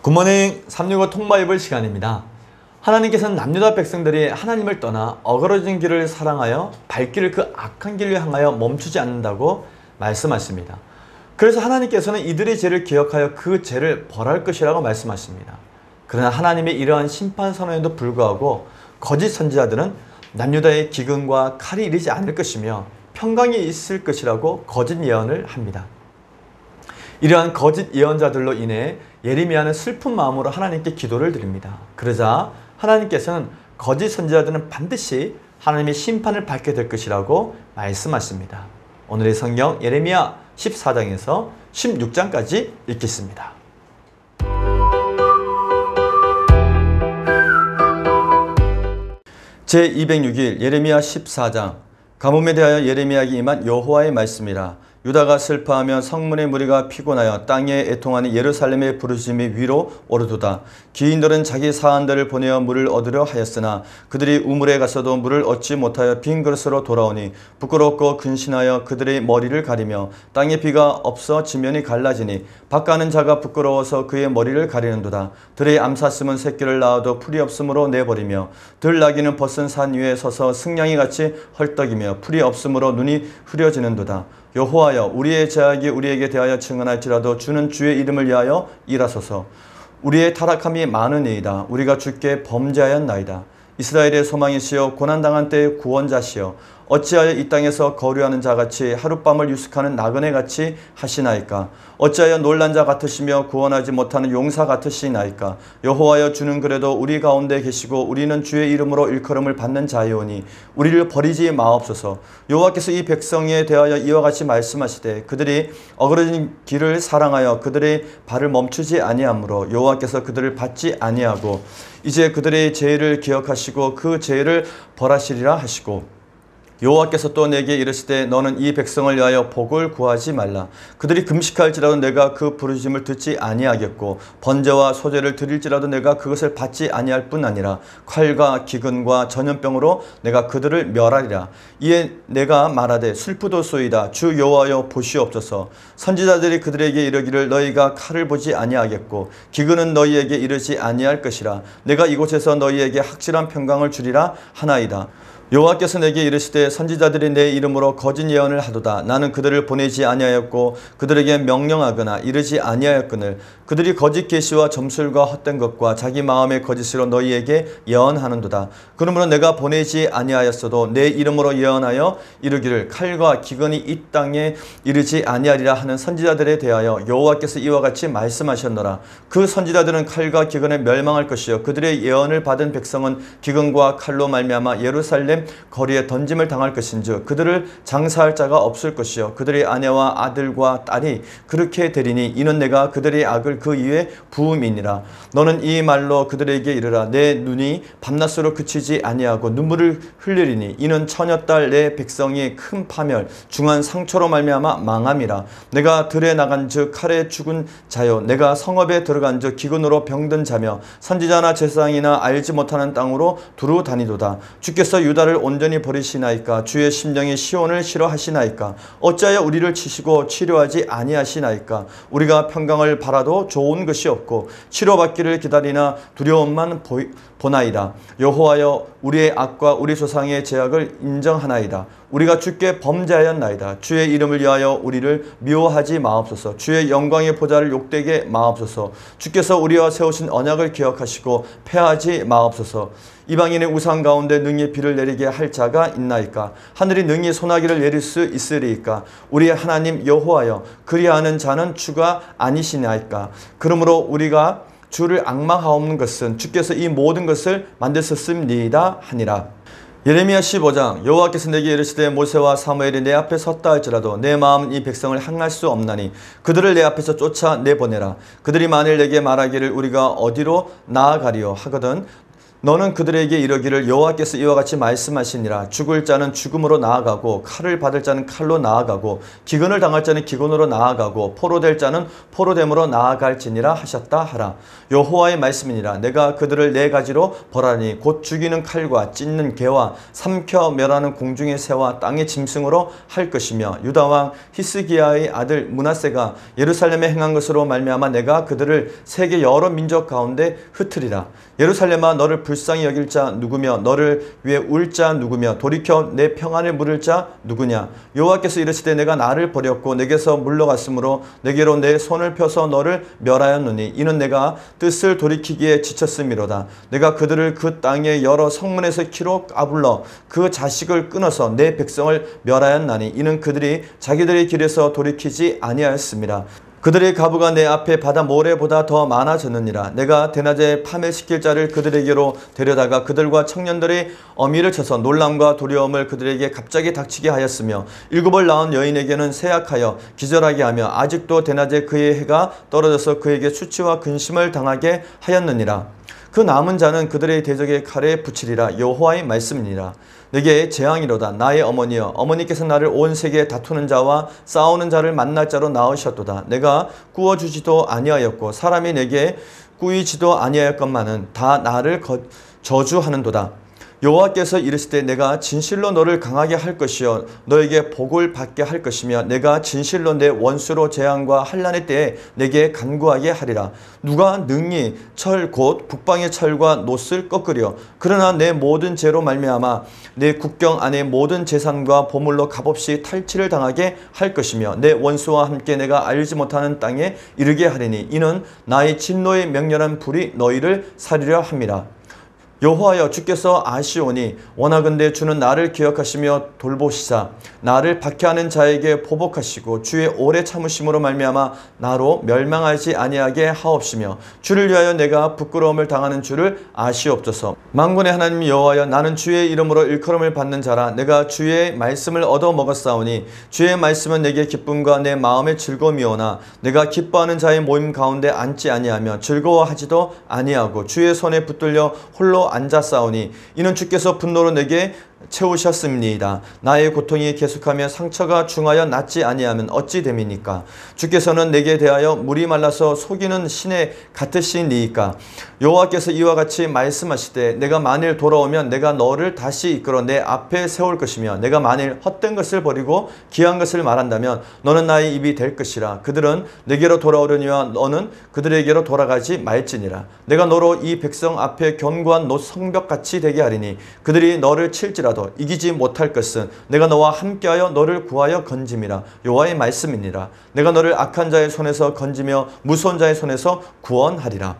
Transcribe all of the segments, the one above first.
굿모닝 365 통바이블 시간입니다. 하나님께서는 남유다 백성들이 하나님을 떠나 어그러진 길을 사랑하여 발길을 그 악한 길로 향하여 멈추지 않는다고 말씀하십니다. 그래서 하나님께서는 이들의 죄를 기억하여 그 죄를 벌할 것이라고 말씀하십니다. 그러나 하나님의 이러한 심판 선언에도 불구하고 거짓 선지자들은 남유다의 기근과 칼이 이르지 않을 것이며 평강이 있을 것이라고 거짓 예언을 합니다. 이러한 거짓 예언자들로 인해 예레미야는 슬픈 마음으로 하나님께 기도를 드립니다. 그러자 하나님께서는 거짓 선지자들은 반드시 하나님의 심판을 받게 될 것이라고 말씀하십니다. 오늘의 성경 예레미야 14장에서 16장까지 읽겠습니다. 제206일 예레미야 14장. 가뭄에 대하여 예레미야에게 임한 여호와의 말씀이라. 유다가 슬퍼하며 성문의 무리가 피곤하여 땅에 애통하는 예루살렘의 부르짖음이 위로 오르도다. 기인들은 자기 사한들을 보내어 물을 얻으려 하였으나 그들이 우물에 가서도 물을 얻지 못하여 빈 그릇으로 돌아오니 부끄럽고 근신하여 그들의 머리를 가리며 땅에 비가 없어 지면이 갈라지니 밭가는 자가 부끄러워서 그의 머리를 가리는도다. 들의 암사슴은 새끼를 낳아도 풀이 없으므로 내버리며 들나귀는 벗은 산 위에 서서 승냥이 같이 헐떡이며 풀이 없으므로 눈이 흐려지는도다. 여호와여, 우리의 죄악이 우리에게 대하여 증언할지라도 주는 주의 이름을 위하여 일하소서. 우리의 타락함이 많으니이다. 우리가 주께 범죄하였나이다. 이스라엘의 소망이시여 고난당한 때의 구원자시여 어찌하여 이 땅에서 거류하는 자같이 하룻밤을 유숙하는 나그네같이 하시나이까. 어찌하여 놀란 자 같으시며 구원하지 못하는 용사 같으시나이까. 여호와여, 주는 그래도 우리 가운데 계시고 우리는 주의 이름으로 일컬음을 받는 자이오니 우리를 버리지 마옵소서. 여호와께서 이 백성에 대하여 이와 같이 말씀하시되 그들이 어그러진 길을 사랑하여 그들의 발을 멈추지 아니하므로 여호와께서 그들을 받지 아니하고 이제 그들의 죄를 기억하시고 그 죄를 벌하시리라 하시고 여호와께서 또 내게 이르시되 너는 이 백성을 위하여 복을 구하지 말라. 그들이 금식할지라도 내가 그 부르짖음을 듣지 아니하겠고 번제와 소제를 드릴지라도 내가 그것을 받지 아니할 뿐 아니라 칼과 기근과 전염병으로 내가 그들을 멸하리라. 이에 내가 말하되 슬프도소이다. 주 여호와여, 보시옵소서. 선지자들이 그들에게 이르기를 너희가 칼을 보지 아니하겠고 기근은 너희에게 이르지 아니할 것이라. 내가 이곳에서 너희에게 확실한 평강을 주리라 하나이다. 여호와께서 내게 이르시되 선지자들이 내 이름으로 거짓 예언을 하도다. 나는 그들을 보내지 아니하였고 그들에게 명령하거나 이르지 아니하였거늘 그들이 거짓 계시와 점술과 헛된 것과 자기 마음의 거짓으로 너희에게 예언하는도다. 그러므로 내가 보내지 아니하였어도 내 이름으로 예언하여 이르기를 칼과 기근이 이 땅에 이르지 아니하리라 하는 선지자들에 대하여 여호와께서 이와 같이 말씀하셨노라. 그 선지자들은 칼과 기근에 멸망할 것이요 그들의 예언을 받은 백성은 기근과 칼로 말미암아 예루살렘 거리에 던짐을 당할 것인즉 그들을 장사할 자가 없을 것이요 그들의 아내와 아들과 딸이 그렇게 되리니 이는 내가 그들의 악을 그 이에 부음이니라. 너는 이 말로 그들에게 이르라. 내 눈이 밤낮으로 그치지 아니하고 눈물을 흘리리니 이는 처녀딸 내 백성이 큰 파멸 중한 상처로 말미암아 망함이라. 내가 들에 나간즉 칼에 죽은 자요 내가 성읍에 들어간즉 기근으로 병든 자며 선지자나 제사장이나 알지 못하는 땅으로 두루 다니도다. 주께서 유다를 온전히 버리시나이까. 주의 심령이 시온을 싫어하시나이까. 어찌하여 우리를 치시고 치료하지 아니하시나이까. 우리가 평강을 바라도 좋은 것이 없고 치료받기를 기다리나 두려움만 보나이다. 여호와여, 우리의 악과 우리 조상의 죄악을 인정하나이다. 우리가 주께 범죄하였나이다. 주의 이름을 위하여 우리를 미워하지 마옵소서. 주의 영광의 보좌를 욕되게 마옵소서. 주께서 우리와 세우신 언약을 기억하시고 패하지 마옵소서. 이방인의 우상 가운데 능히 비를 내리게 할 자가 있나이까. 하늘이 능히 소나기를 내릴 수 있으리이까. 우리의 하나님 여호와여, 그리하는 자는 주가 아니시나이까. 그러므로 우리가 주를 앙망하옵는 것은 주께서 이 모든 것을 만드셨음니이다 하니라. 예레미야 15장. 여호와께서 내게 이르시되 모세와 사무엘이 내 앞에 섰다 할지라도 내 마음은 이 백성을 향할 수 없나니 그들을 내 앞에서 쫓아 내보내라. 그들이 만일 내게 말하기를 우리가 어디로 나아가리요 하거든 너는 그들에게 이르기를 여호와께서 이와 같이 말씀하시니라. 죽을 자는 죽음으로 나아가고 칼을 받을 자는 칼로 나아가고 기근을 당할 자는 기근으로 나아가고 포로될 자는 포로됨으로 나아갈지니라 하셨다 하라. 여호와의 말씀이니라. 내가 그들을 네 가지로 벌하니 곧 죽이는 칼과 찢는 개와 삼켜 멸하는 공중의 새와 땅의 짐승으로 할 것이며 유다 왕 히스기야의 아들 므낫세가 예루살렘에 행한 것으로 말미암아 내가 그들을 세계 여러 민족 가운데 흩으리라. 예루살렘아 너를 불쌍히 여길 자 누구며 너를 위해 울 자 누구며 돌이켜 내 평안을 물을 자 누구냐. 여호와께서 이르시되 내가 나를 버렸고 내게서 물러갔으므로 내게로 내 손을 펴서 너를 멸하였노니 이는 내가 뜻을 돌이키기에 지쳤음이로다. 내가 그들을 그 땅의 여러 성문에서 키로 까불러 그 자식을 끊어서 내 백성을 멸하였나니 이는 그들이 자기들의 길에서 돌이키지 아니하였음이라. 그들의 가부가 내 앞에 바다 모래보다 더 많아졌느니라. 내가 대낮에 파멸시킬 자를 그들에게로 데려다가 그들과 청년들의 어미를 쳐서 놀람과 두려움을 그들에게 갑자기 닥치게 하였으며 일곱을 낳은 여인에게는 쇠약하여 기절하게 하며 아직도 대낮에 그의 해가 떨어져서 그에게 수치와 근심을 당하게 하였느니라. 그 남은 자는 그들의 대적의 칼에 붙이리라. 여호와의 말씀이니라. 내게 재앙이로다. 나의 어머니여, 어머니께서 나를 온 세계에 다투는 자와 싸우는 자를 만날 자로 낳으셨도다. 내가 구워주지도 아니하였고 사람이 내게 꾸이지도 아니하였건만은 다 나를 저주하는도다. 여호와께서 이르시되 내가 진실로 너를 강하게 할 것이요 너에게 복을 받게 할 것이며 내가 진실로 내 원수로 재앙과 환난의 때에 내게 간구하게 하리라. 누가 능히 철 곧 북방의 철과 놋을 꺾으려. 그러나 내 모든 죄로 말미암아 내 국경 안에 모든 재산과 보물로 값없이 탈취를 당하게 할 것이며 내 원수와 함께 내가 알지 못하는 땅에 이르게 하리니 이는 나의 진노의 맹렬한 불이 너희를 사리려 함이라. 여호와여, 주께서 아시오니 원하건대 주는 나를 기억하시며 돌보시사 나를 박해하는 자에게 보복하시고 주의 오래 참으심으로 말미암아 나로 멸망하지 아니하게 하옵시며 주를 위하여 내가 부끄러움을 당하는 줄을 아시옵소서. 만군의 하나님 여호와여, 나는 주의 이름으로 일컬음을 받는 자라. 내가 주의 말씀을 얻어 먹었사오니 주의 말씀은 내게 기쁨과 내 마음의 즐거움이오나 내가 기뻐하는 자의 모임 가운데 앉지 아니하며 즐거워하지도 아니하고 주의 손에 붙들려 홀로 앉았사오니 이는 주께서 분노로 내게 채우셨습니다. 나의 고통이 계속하며 상처가 중하여 낫지 아니하면 어찌 됨이니까. 주께서는 내게 대하여 물이 말라서 속이는 신에 같으시니이까. 여호와께서 이와 같이 말씀하시되 내가 만일 돌아오면 내가 너를 다시 이끌어 내 앞에 세울 것이며 내가 만일 헛된 것을 버리고 귀한 것을 말한다면 너는 나의 입이 될 것이라. 그들은 내게로 돌아오려니와 너는 그들에게로 돌아가지 말지니라. 내가 너로 이 백성 앞에 견고한 놋 성벽같이 되게 하리니 그들이 너를 칠지라도 이기지 못할 것은 내가 너와 함께하여 너를 구하여 건짐이라. 여호와의 말씀이니라. 내가 너를 악한 자의 손에서 건지며 무서운 자의 손에서 구원하리라.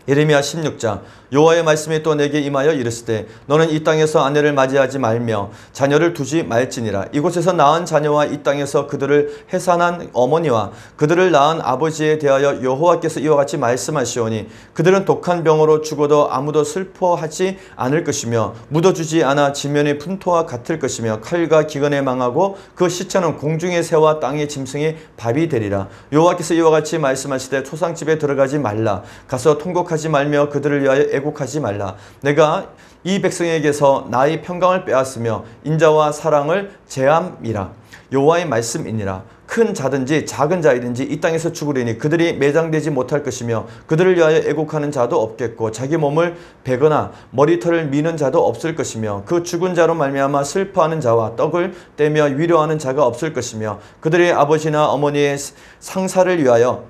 예레미야 16장. 여호와의 말씀이 또 내게 임하여 이르시되 너는 이 땅에서 아내를 맞이하지 말며 자녀를 두지 말지니라. 이곳에서 낳은 자녀와 이 땅에서 그들을 해산한 어머니와 그들을 낳은 아버지에 대하여 여호와께서 이와 같이 말씀하시오니 그들은 독한 병으로 죽어도 아무도 슬퍼하지 않을 것이며 묻어주지 않아 지면의 분토와 같을 것이며 칼과 기근에 망하고 그 시체는 공중의 새와 땅의 짐승의 밥이 되리라. 여호와께서 이와 같이 말씀하시되 초상집에 들어가지 말라. 가서 통곡하지 말며 그들을 위하여 애곡하지 말라. 내가 이 백성에게서 나의 평강을 빼앗으며 인자와 사랑을 제함이라. 여호와의 말씀이니라. 큰 자든지 작은 자이든지 이 땅에서 죽으리니 그들이 매장되지 못할 것이며 그들을 위하여 애곡하는 자도 없겠고 자기 몸을 베거나 머리털을 미는 자도 없을 것이며 그 죽은 자로 말미암아 슬퍼하는 자와 떡을 떼며 위로하는 자가 없을 것이며 그들의 아버지나 어머니의 상사를 위하여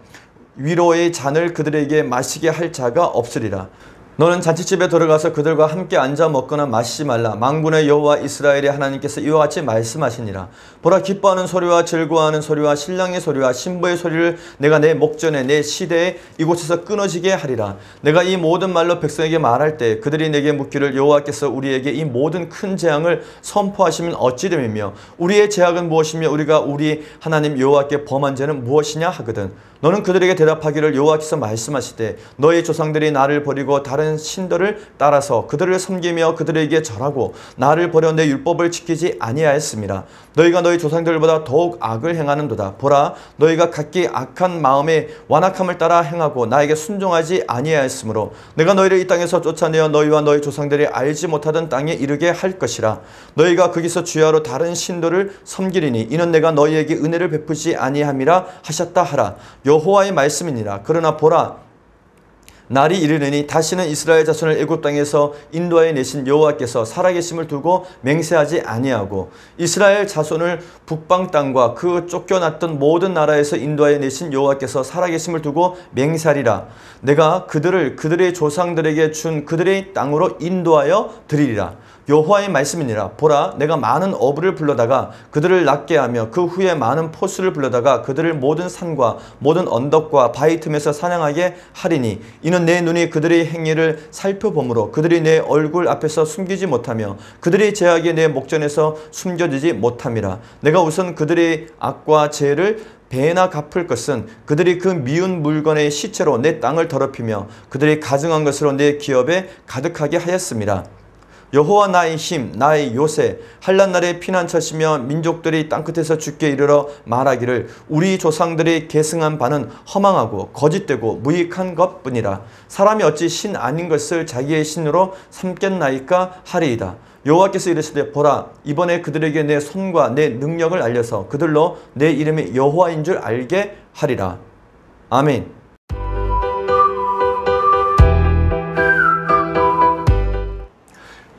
위로의 잔을 그들에게 마시게 할 자가 없으리라. 너는 잔치집에 들어가서 그들과 함께 앉아 먹거나 마시지 말라. 만군의 여호와 이스라엘의 하나님께서 이와 같이 말씀하시니라. 보라, 기뻐하는 소리와 즐거워하는 소리와 신랑의 소리와 신부의 소리를 내가 내 목전에 내 시대에 이곳에서 끊어지게 하리라. 내가 이 모든 말로 백성에게 말할 때 그들이 내게 묻기를 여호와께서 우리에게 이 모든 큰 재앙을 선포하시면 어찌 됨이며 우리의 죄악은 무엇이며 우리가 우리 하나님 여호와께 범한 죄는 무엇이냐 하거든. 너는 그들에게 대답하기를 여호와께서 말씀하시되 너희 조상들이 나를 버리고 다른 다른 신들을 따라서 그들을 섬기며 그들에게 절하고 나를 버려 내 율법을 지키지 아니하였습니다. 너희가 너희 조상들보다 더욱 악을 행하는도다. 보라, 너희가 각기 악한 마음에 완악함을 따라 행하고 나에게 순종하지 아니하였으므로 내가 너희를 이 땅에서 쫓아내어 너희와 너희 조상들이 알지 못하던 땅에 이르게 할 것이라. 너희가 거기서 주야로 다른 신들을 섬기리니 이는 내가 너희에게 은혜를 베푸지 아니함이라 하셨다 하라. 여호와의 말씀이니라. 그러나 보라, 날이 이르느니 다시는 이스라엘 자손을 애굽 땅에서 인도하여 내신 여호와께서 살아계심을 두고 맹세하지 아니하고 이스라엘 자손을 북방 땅과 그 쫓겨났던 모든 나라에서 인도하여 내신 여호와께서 살아계심을 두고 맹세하리라. 내가 그들을 그들의 조상들에게 준 그들의 땅으로 인도하여 드리리라. 여호와의 말씀이니라. 보라, 내가 많은 어부를 불러다가 그들을 낫게 하며 그 후에 많은 포수를 불러다가 그들을 모든 산과 모든 언덕과 바위 틈에서 사냥하게 하리니 이는 내 눈이 그들의 행위를 살펴보므로 그들이 내 얼굴 앞에서 숨기지 못하며 그들의 죄악이 내 목전에서 숨겨지지 못함이라. 내가 우선 그들의 악과 죄를 배나 갚을 것은 그들이 그 미운 물건의 시체로 내 땅을 더럽히며 그들이 가증한 것으로 내 기업에 가득하게 하였습니다. 여호와 나의 힘, 나의 요새, 한란 날에 피난처시며 민족들이 땅끝에서 주께 이르러 말하기를 우리 조상들이 계승한 바는 허망하고 거짓되고 무익한 것뿐이라. 사람이 어찌 신 아닌 것을 자기의 신으로 삼겠나이까 하리이다. 여호와께서 이르시되 보라, 이번에 그들에게 내 손과 내 능력을 알려서 그들로 내 이름이 여호와인 줄 알게 하리라. 아멘.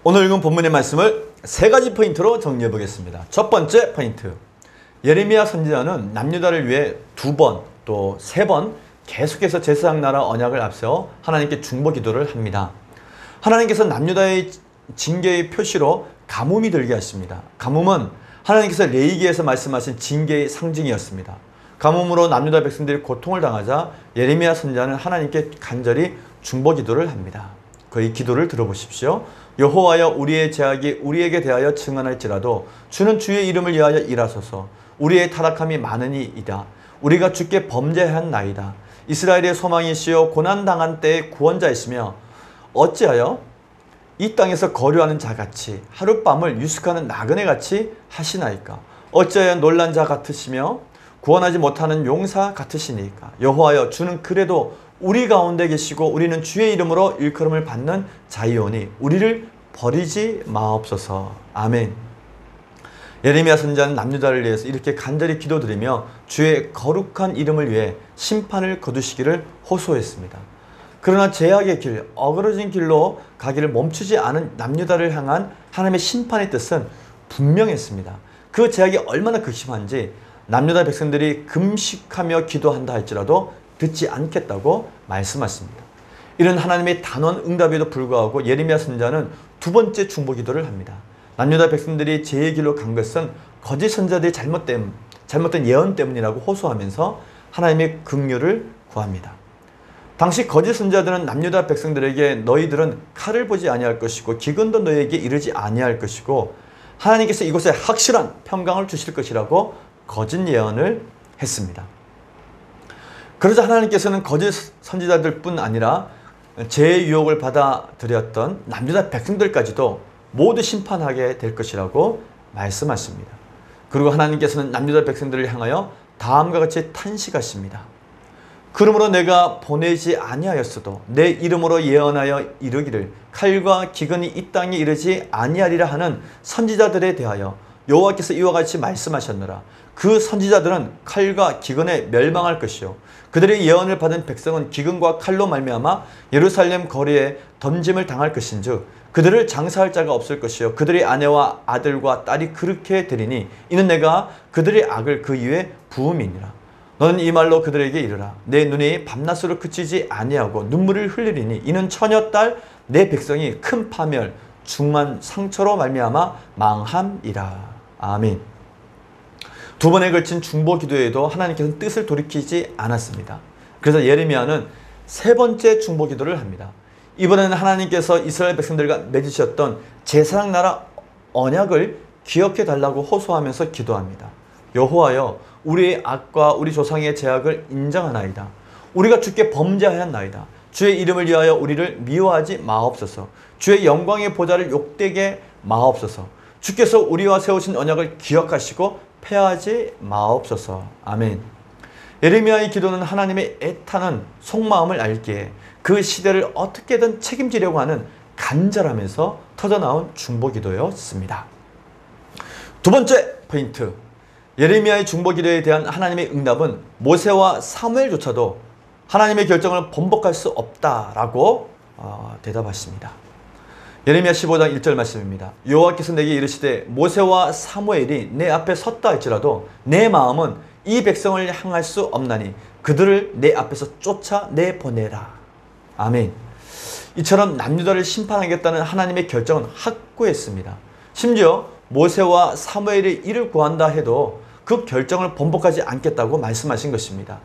오늘 읽은 본문의 말씀을 세 가지 포인트로 정리해 보겠습니다. 첫 번째 포인트, 예레미야 선지자는 남유다를 위해 2번 또 3번 계속해서 제사장 나라 언약을 앞세워 하나님께 중보 기도를 합니다. 하나님께서 남유다의 징계의 표시로 가뭄이 들게 하십니다. 가뭄은 하나님께서 레위기에서 말씀하신 징계의 상징이었습니다. 가뭄으로 남유다 백성들이 고통을 당하자 예레미야 선지자는 하나님께 간절히 중보 기도를 합니다. 그의 기도를 들어보십시오. 여호와여, 우리의 죄악이 우리에게 대하여 증언할지라도 주는 주의 이름을 위하여 일하소서. 우리의 타락함이 많으니이다. 우리가 주께 범죄한 나이다. 이스라엘의 소망이시여 고난당한 때의 구원자이시며 어찌하여 이 땅에서 거류하는 자같이 하룻밤을 유숙하는 나그네같이 하시나이까. 어찌하여 놀란 자 같으시며 구원하지 못하는 용사 같으시니까. 여호와여, 주는 그래도 우리 가운데 계시고 우리는 주의 이름으로 일컬음을 받는 자이오니 우리를 버리지 마옵소서. 아멘. 예레미야 선지자는 남유다를 위해서 이렇게 간절히 기도드리며 주의 거룩한 이름을 위해 심판을 거두시기를 호소했습니다. 그러나 죄악의 길, 어그러진 길로 가기를 멈추지 않은 남유다를 향한 하나님의 심판의 뜻은 분명했습니다. 그 죄악이 얼마나 극심한지 남유다 백성들이 금식하며 기도한다 할지라도 듣지 않겠다고 말씀하십니다. 이런 하나님의 단언 응답에도 불구하고 예레미야 선지자는 2번째 중보 기도를 합니다. 남유다 백성들이 죄의 길로 간 것은 거짓 선지자들의 잘못된 예언 때문이라고 호소하면서 하나님의 긍휼을 구합니다. 당시 거짓 선지자들은 남유다 백성들에게 너희들은 칼을 보지 아니할 것이고 기근도 너희에게 이르지 아니할 것이고 하나님께서 이곳에 확실한 평강을 주실 것이라고 거짓 예언을 했습니다. 그러자 하나님께서는 거짓 선지자들 뿐 아니라 죄의 유혹을 받아들였던 남유다 백성들까지도 모두 심판하게 될 것이라고 말씀하십니다. 그리고 하나님께서는 남유다 백성들을 향하여 다음과 같이 탄식하십니다. 그러므로 내가 보내지 아니하였어도 내 이름으로 예언하여 이르기를 칼과 기근이 이 땅에 이르지 아니하리라 하는 선지자들에 대하여 여호와께서 이와 같이 말씀하셨노라. 그 선지자들은 칼과 기근에 멸망할 것이요 그들의 예언을 받은 백성은 기근과 칼로 말미암아 예루살렘 거리에 던짐을 당할 것인즉 그들을 장사할 자가 없을 것이요 그들의 아내와 아들과 딸이 그렇게 되리니 이는 내가 그들의 악을 그 위에 부음이니라. 너는 이 말로 그들에게 이르라. 내 눈이 밤낮으로 그치지 아니하고 눈물을 흘리리니 이는 처녀 딸 내 백성이 큰 파멸 중한 상처로 말미암아 망함이라. 아멘. 2번에 걸친 중보 기도에도 하나님께서는 뜻을 돌이키지 않았습니다. 그래서 예레미야는 3번째 중보 기도를 합니다. 이번에는 하나님께서 이스라엘 백성들과 맺으셨던 제사장 나라 언약을 기억해 달라고 호소하면서 기도합니다. 여호와여, 우리의 악과 우리 조상의 죄악을 인정하나이다. 우리가 주께 범죄하였나이다. 주의 이름을 위하여 우리를 미워하지 마옵소서. 주의 영광의 보좌를 욕되게 마옵소서. 주께서 우리와 세우신 언약을 기억하시고 패하지 마옵소서. 아멘. 예레미야의 기도는 하나님의 애타는 속마음을 알기에 그 시대를 어떻게든 책임지려고 하는 간절함에서 터져나온 중보기도였습니다. 두 번째 포인트, 예레미야의 중보기도에 대한 하나님의 응답은 모세와 사무엘조차도 하나님의 결정을 번복할 수 없다라고 대답하십니다. 예레미야 15장 1절 말씀입니다. 여호와께서 내게 이르시되 모세와 사무엘이 내 앞에 섰다 할지라도 내 마음은 이 백성을 향할 수 없나니 그들을 내 앞에서 쫓아내보내라. 아멘. 이처럼 남유다를 심판하겠다는 하나님의 결정은 확고했습니다. 심지어 모세와 사무엘이 이를 구한다 해도 그 결정을 번복하지 않겠다고 말씀하신 것입니다.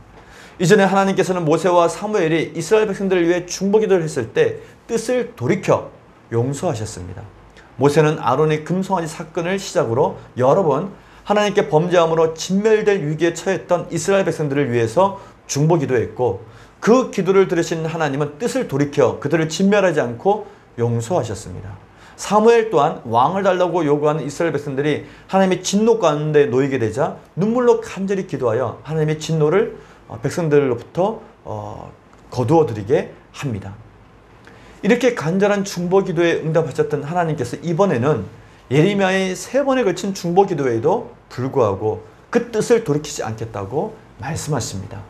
이전에 하나님께서는 모세와 사무엘이 이스라엘 백성들을 위해 중보기도를 했을 때 뜻을 돌이켜 용서하셨습니다. 모세는 아론의 금송아지 사건을 시작으로 여러 번 하나님께 범죄함으로 진멸될 위기에 처했던 이스라엘 백성들을 위해서 중보기도했고, 그 기도를 들으신 하나님은 뜻을 돌이켜 그들을 진멸하지 않고 용서하셨습니다. 사무엘 또한 왕을 달라고 요구하는 이스라엘 백성들이 하나님의 진노 가운데 놓이게 되자 눈물로 간절히 기도하여 하나님의 진노를 백성들로부터 거두어드리게 합니다. 이렇게 간절한 중보기도에 응답하셨던 하나님께서 이번에는 예레미야의 3번에 걸친 중보기도에도 불구하고 그 뜻을 돌이키지 않겠다고 말씀하십니다.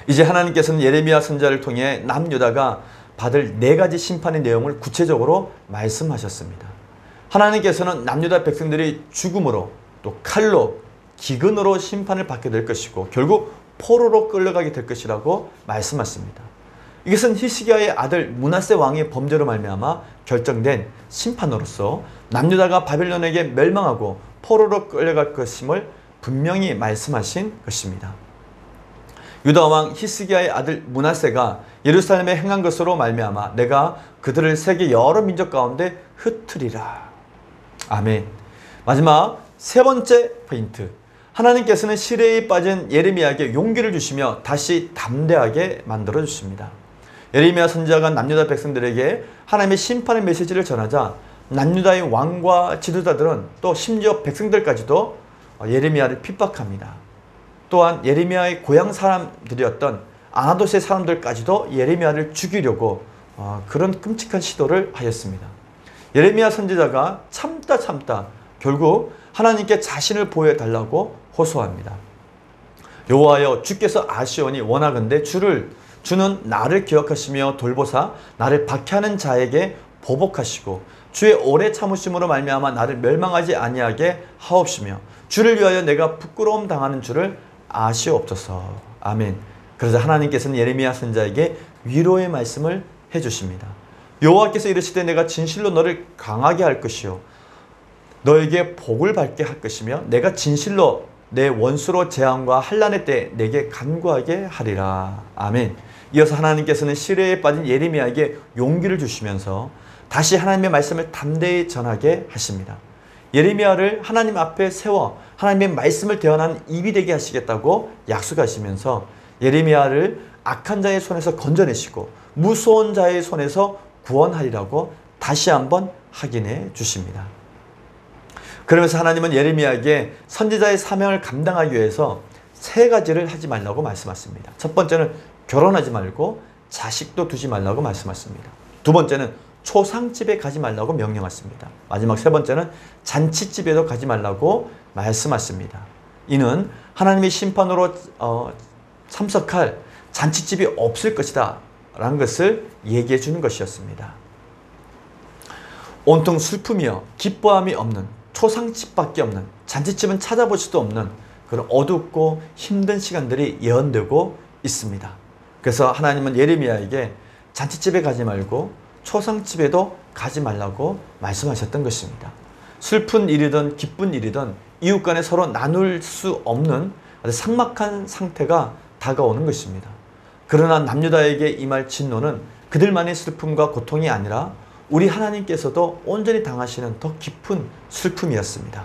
이제 하나님께서는 예레미야 선지자를 통해 남유다가 받을 4가지 심판의 내용을 구체적으로 말씀하셨습니다. 하나님께서는 남유다 백성들이 죽음으로 또 칼로 기근으로 심판을 받게 될 것이고 결국 포로로 끌려가게 될 것이라고 말씀하십니다. 이것은 히스기야의 아들 므낫세 왕의 범죄로 말미암아 결정된 심판으로서 남유다가 바벨론에게 멸망하고 포로로 끌려갈 것임을 분명히 말씀하신 것입니다. 유다 왕 히스기야의 아들 므낫세가 예루살렘에 행한 것으로 말미암아 내가 그들을 세계 여러 민족 가운데 흩으리라. 아멘. 마지막 3번째 포인트, 하나님께서는 시래에 빠진 예레미야에게 용기를 주시며 다시 담대하게 만들어 주십니다. 예레미야 선지자가 남유다 백성들에게 하나님의 심판의 메시지를 전하자 남유다의 왕과 지도자들은 또 심지어 백성들까지도 예레미야를 핍박합니다. 또한 예레미야의 고향 사람들이었던 아나돗의 사람들까지도 예레미야를 죽이려고 그런 끔찍한 시도를 하였습니다. 예레미야 선지자가 참다 결국 하나님께 자신을 보여달라고 호소합니다. 여호와여, 주께서 아시오니 원하건대 주는 나를 기억하시며 돌보사 나를 박해하는 자에게 보복하시고 주의 오래 참으심으로 말미암아 나를 멸망하지 아니하게 하옵시며 주를 위하여 내가 부끄러움 당하는 줄을 아시옵소서. 아멘. 그래서 하나님께서는 예레미야 선지자에게 위로의 말씀을 해주십니다. 여호와께서 이르시되 내가 진실로 너를 강하게 할 것이요 너에게 복을 받게 할 것이며 내가 진실로 내 원수로 재앙과 환난의 때 내게 간구하게 하리라. 아멘. 이어서 하나님께서는 시래에 빠진 예레미야에게 용기를 주시면서 다시 하나님의 말씀을 담대히 전하게 하십니다. 예레미야를 하나님 앞에 세워 하나님의 말씀을 대언하는 입이 되게 하시겠다고 약속하시면서 예레미야를 악한 자의 손에서 건져내시고 무서운 자의 손에서 구원하리라고 다시 한번 확인해 주십니다. 그러면서 하나님은 예레미야에게 선지자의 사명을 감당하기 위해서 3가지를 하지 말라고 말씀하십니다. 첫 번째는 결혼하지 말고 자식도 두지 말라고 말씀하십니다. 두 번째는 초상집에 가지 말라고 명령하십니다. 마지막 3번째는 잔치집에도 가지 말라고 말씀하십니다. 이는 하나님의 심판으로 참석할 잔치집이 없을 것이다 라는 것을 얘기해 주는 것이었습니다. 온통 슬픔이여 기뻐함이 없는 초상집밖에 없는, 잔치집은 찾아볼 수도 없는 그런 어둡고 힘든 시간들이 예언되고 있습니다. 그래서 하나님은 예레미야에게 잔치집에 가지 말고 초상집에도 가지 말라고 말씀하셨던 것입니다. 슬픈 일이든 기쁜 일이든 이웃 간에 서로 나눌 수 없는 아주 삭막한 상태가 다가오는 것입니다. 그러나 남유다에게 임할 진노는 그들만의 슬픔과 고통이 아니라 우리 하나님께서도 온전히 당하시는 더 깊은 슬픔이었습니다.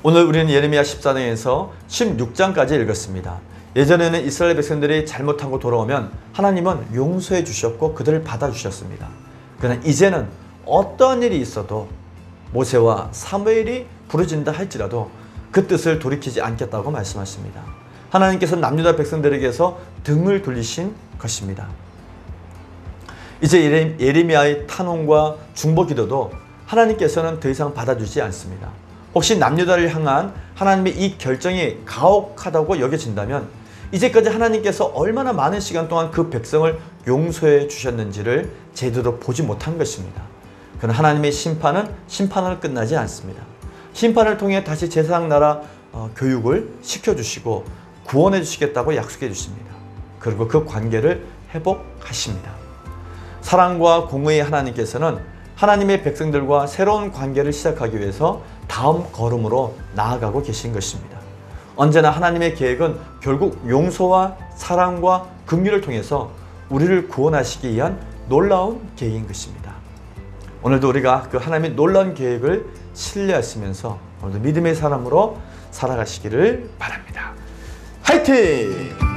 오늘 우리는 예레미야 14장에서 16장까지 읽었습니다. 예전에는 이스라엘 백성들이 잘못하고 돌아오면 하나님은 용서해 주셨고 그들을 받아주셨습니다. 그러나 이제는 어떠한 일이 있어도 모세와 사무엘이 부르짖는다 할지라도 그 뜻을 돌이키지 않겠다고 말씀하십니다. 하나님께서 남유다 백성들에게서 등을 돌리신 것입니다. 이제 예레미야의 탄원과 중보 기도도 하나님께서는 더 이상 받아주지 않습니다. 혹시 남유다를 향한 하나님의 이 결정이 가혹하다고 여겨진다면 이제까지 하나님께서 얼마나 많은 시간 동안 그 백성을 용서해 주셨는지를 제대로 보지 못한 것입니다. 그러나 하나님의 심판은 심판으로 끝나지 않습니다. 심판을 통해 다시 제사장 나라 교육을 시켜주시고 구원해 주시겠다고 약속해 주십니다. 그리고 그 관계를 회복하십니다. 사랑과 공의의 하나님께서는 하나님의 백성들과 새로운 관계를 시작하기 위해서 다음 걸음으로 나아가고 계신 것입니다. 언제나 하나님의 계획은 결국 용서와 사랑과 긍휼을 통해서 우리를 구원하시기 위한 놀라운 계획인 것입니다. 오늘도 우리가 그 하나님의 놀라운 계획을 신뢰하시면서 오늘도 믿음의 사람으로 살아가시기를 바랍니다. 화이팅!